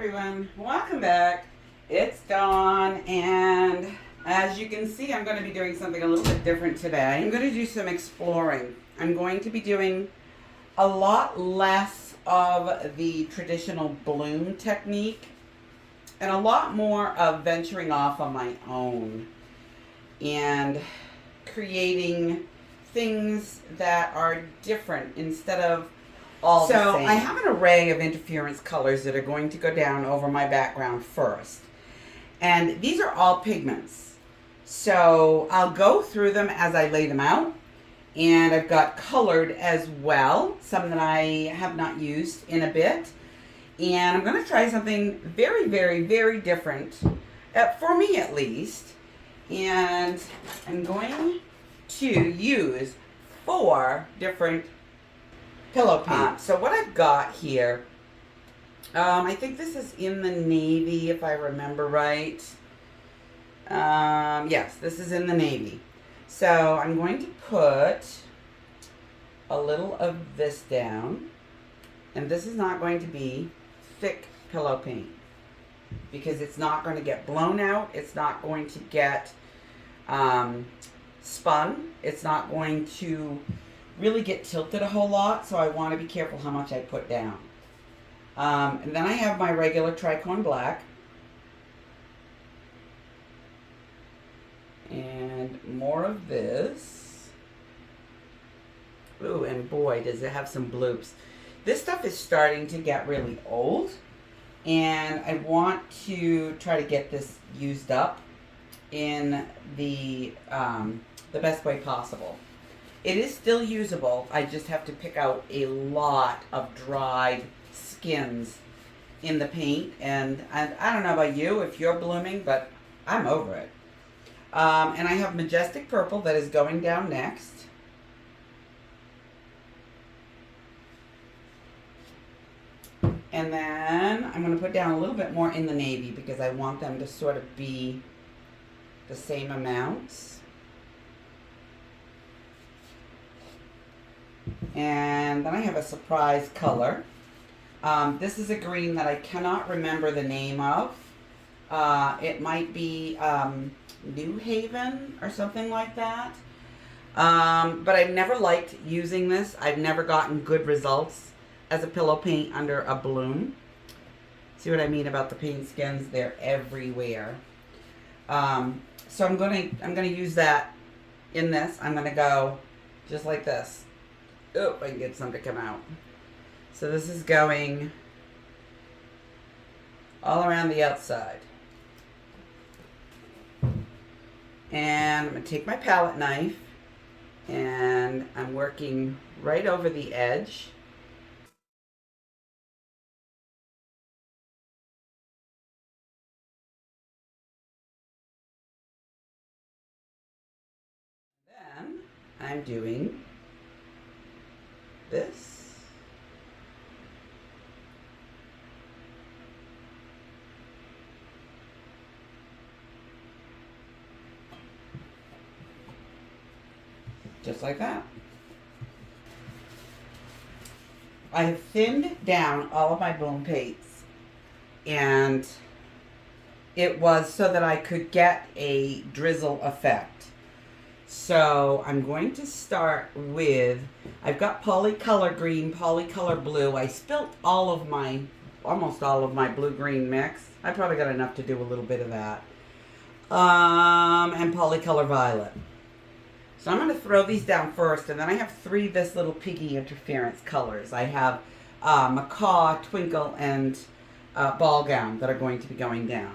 everyone, welcome back. It's Dawn, and as you can see, I'm going to be doing something a little bit different today. I'm going to do some exploring. I'm going to be doing a lot less of the traditional bloom technique and a lot more of venturing off on my own and creating things that are different instead of all the same. So I have an array of interference colors that are going to go down over my background first. And these are all pigments. So I'll go through them as I lay them out. And I've got colored as well, some that I have not used in a bit. And I'm going to try something very, very, very different, for me at least. And I'm going to use 4 different pillow paints. So what I've got here, I think this is in the navy, if I remember right. Yes, this is in the navy. So I'm going to put a little of this down. And this is not going to be thick pillow paint because it's not going to get blown out. It's not going to get spun. It's not going to really get tilted a whole lot, so I want to be careful how much I put down. And then I have my regular tricorn black. And more of this. Ooh, and boy, does it have some bloops. This stuff is starting to get really old, and I want to try to get this used up in the best way possible. It is still usable. I just have to pick out a lot of dried skins in the paint. And I don't know about you, if you're blooming, but I'm over it. And I have Majestic Purple that is going down next. And then I'm going to put down a little bit more in the navy because I want them to sort of be the same amounts. And then I have a surprise color. This is a green that I cannot remember the name of. It might be New Haven or something like that. But I've never liked using this. I've never gotten good results as a pillow paint under a bloom. See what I mean about the paint skins? They're everywhere. So I'm gonna use that in this. I'm gonna go just like this. Oh, I can get some to come out. So this is going all around the outside. And I'm going to take my palette knife and I'm working right over the edge. Then I'm doing this. Just like that. I have thinned down all of my bloom paints, and it was so that I could get a drizzle effect. So I'm going to start with, I've got Polycolor Green, Polycolor Blue. I spilt almost all of my blue-green mix. I probably got enough to do a little bit of that. And Polycolor Violet. So I'm going to throw these down first, and then I have 3 this little piggy interference colors. I have Macaw, Twinkle, and Ball Gown that are going to be going down.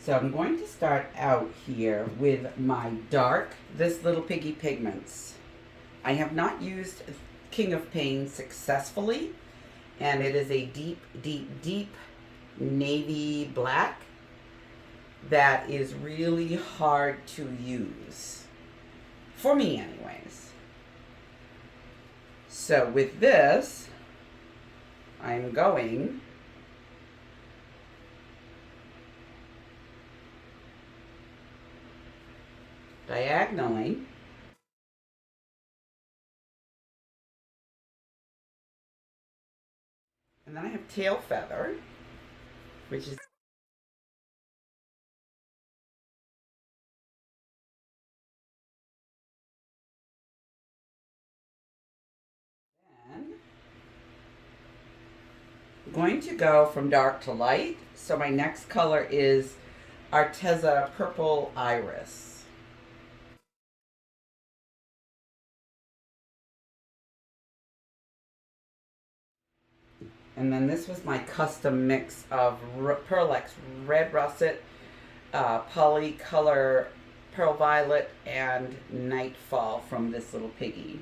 So I'm going to start out here with my dark This Little Piggy pigments. I have not used King of Pain successfully, and it is a deep, deep, deep navy black that is really hard to use. For me anyways. So with this, I'm going diagonally and then I have tail feather, which is then I'm going to go from dark to light. So my next color is Arteza Purple Iris. And then this was my custom mix of Pearl X Red Russet, Polycolor Pearl Violet, and Nightfall from This Little Piggy.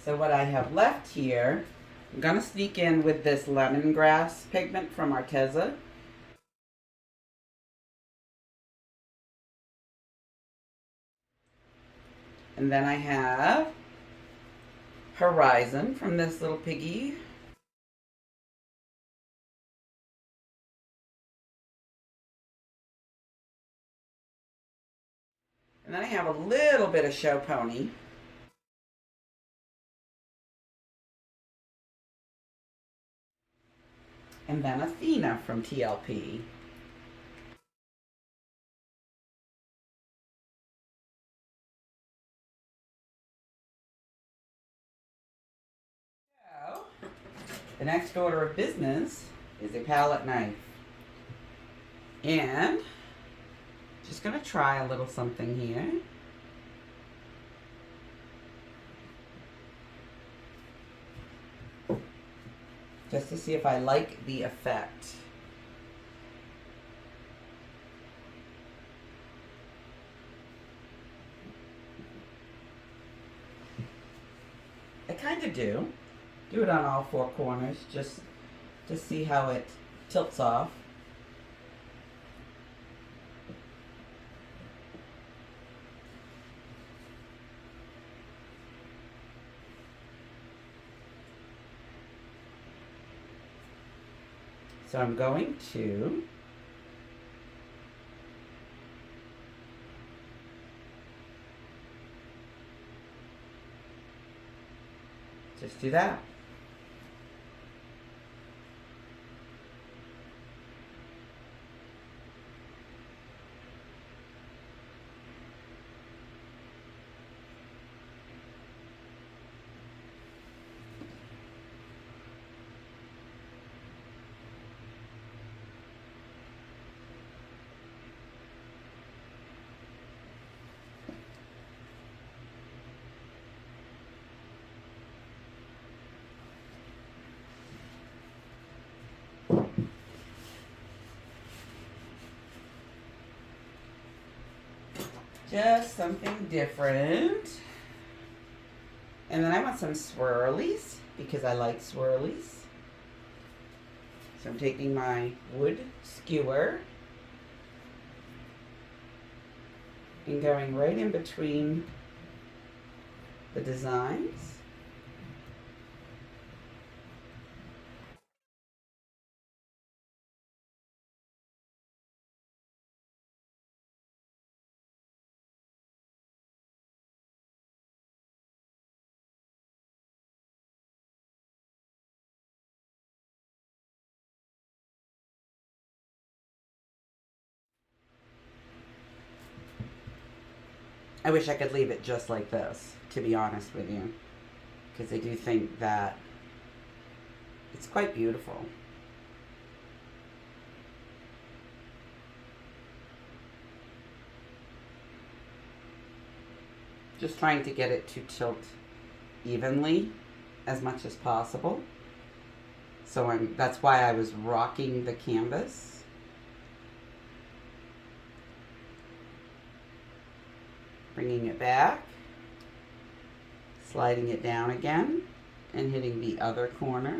So what I have left here, I'm going to sneak in with this lemongrass pigment from Arteza. And then I have Horizon from This Little Piggy. And then I have a little bit of Show Pony. And then Athena from TLP. So, the next order of business is a palette knife. And just going to try a little something here. Just to see if I like the effect. I kind of do. Do it on all four corners just to see how it tilts off. So I'm going to just do that. Just something different. And then I want some swirlies because I like swirlies. So I'm taking my wood skewer and going right in between the designs. I wish I could leave it just like this, to be honest with you, because I do think that it's quite beautiful. Just trying to get it to tilt evenly as much as possible. So that's why I was rocking the canvas. Bringing it back, sliding it down again, and hitting the other corner.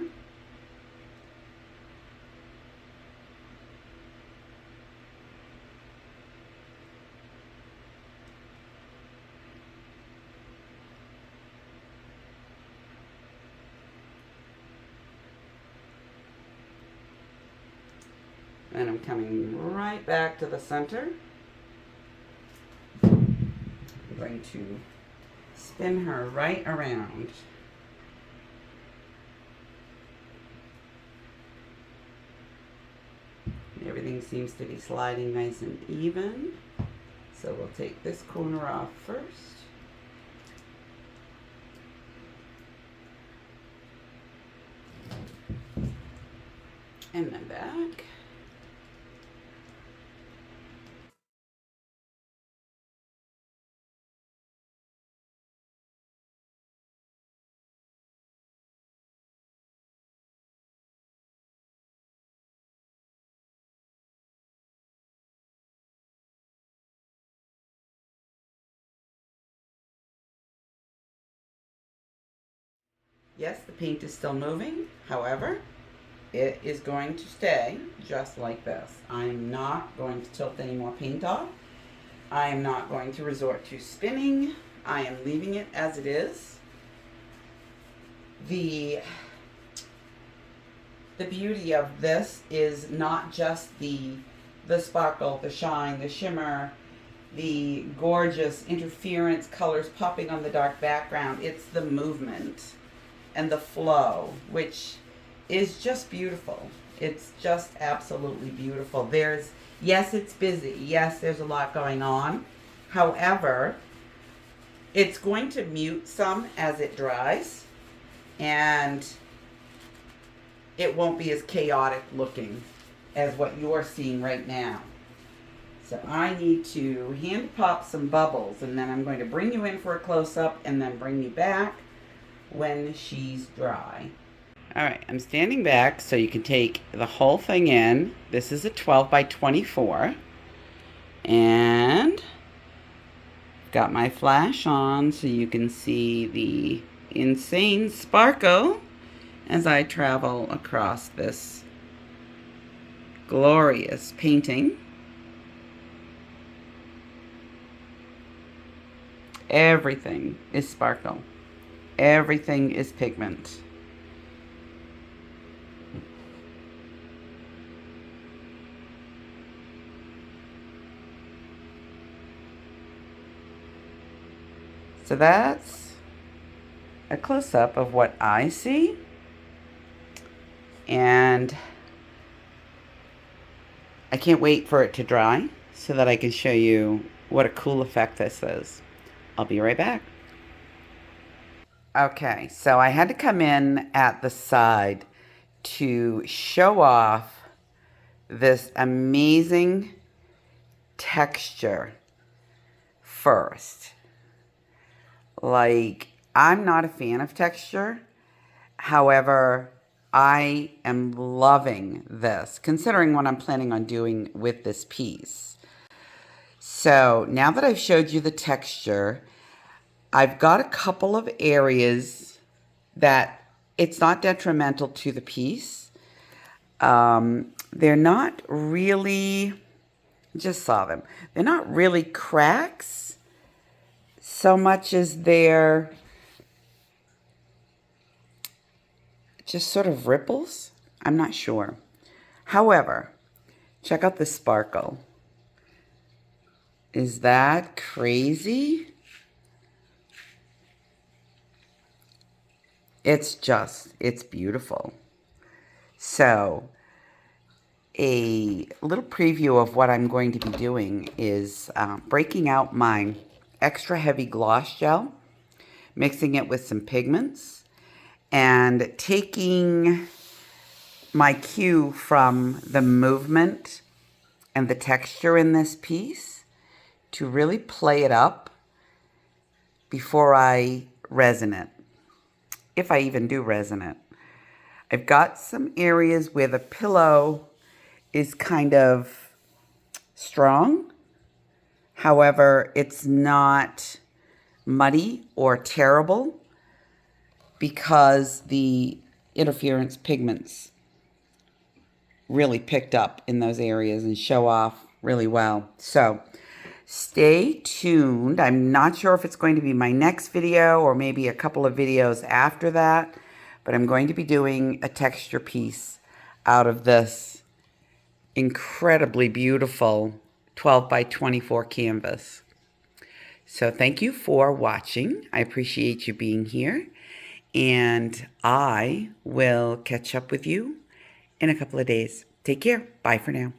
And I'm coming right back to the center. I'm going to spin her right around. Everything seems to be sliding nice and even. So we'll take this corner off first. And then back. Yes, the paint is still moving. However, it is going to stay just like this. I'm not going to tilt any more paint off. I am not going to resort to spinning. I am leaving it as it is. The beauty of this is not just the sparkle, the shine, the shimmer, the gorgeous interference colors popping on the dark background. It's the movement and the flow, which is just beautiful. It's just absolutely beautiful. Yes, it's busy. Yes, there's a lot going on. However, it's going to mute some as it dries, and it won't be as chaotic looking as what you're seeing right now. So I need to hand pop some bubbles, and then I'm going to bring you in for a close-up and then bring you back when she's dry. All right, I'm standing back so you can take the whole thing in. This is a 12 by 24. And got my flash on so you can see the insane sparkle as I travel across this glorious painting. Everything is sparkle. Everything is pigment. So that's a close-up of what I see. And I can't wait for it to dry so that I can show you what a cool effect this is. I'll be right back. Okay, so I had to come in at the side to show off this amazing texture first. Like, I'm not a fan of texture. However, I am loving this, considering what I'm planning on doing with this piece. So now that I've showed you the texture, I've got a couple of areas that it's not detrimental to the piece. They're not really, just saw them. They're not really cracks so much as they're just sort of ripples. I'm not sure. However, check out the sparkle. Is that crazy? It's beautiful. So, a little preview of what I'm going to be doing is breaking out my extra heavy gloss gel, mixing it with some pigments, and taking my cue from the movement and the texture in this piece to really play it up before I resin it, if I even do resin it. I've got some areas where the pillow is kind of strong. However, it's not muddy or terrible because the interference pigments really picked up in those areas and show off really well. So stay tuned. I'm not sure if it's going to be my next video or maybe a couple of videos after that, but I'm going to be doing a texture piece out of this incredibly beautiful 12 by 24 canvas. So thank you for watching. I appreciate you being here, and I will catch up with you in a couple of days. Take care. Bye for now.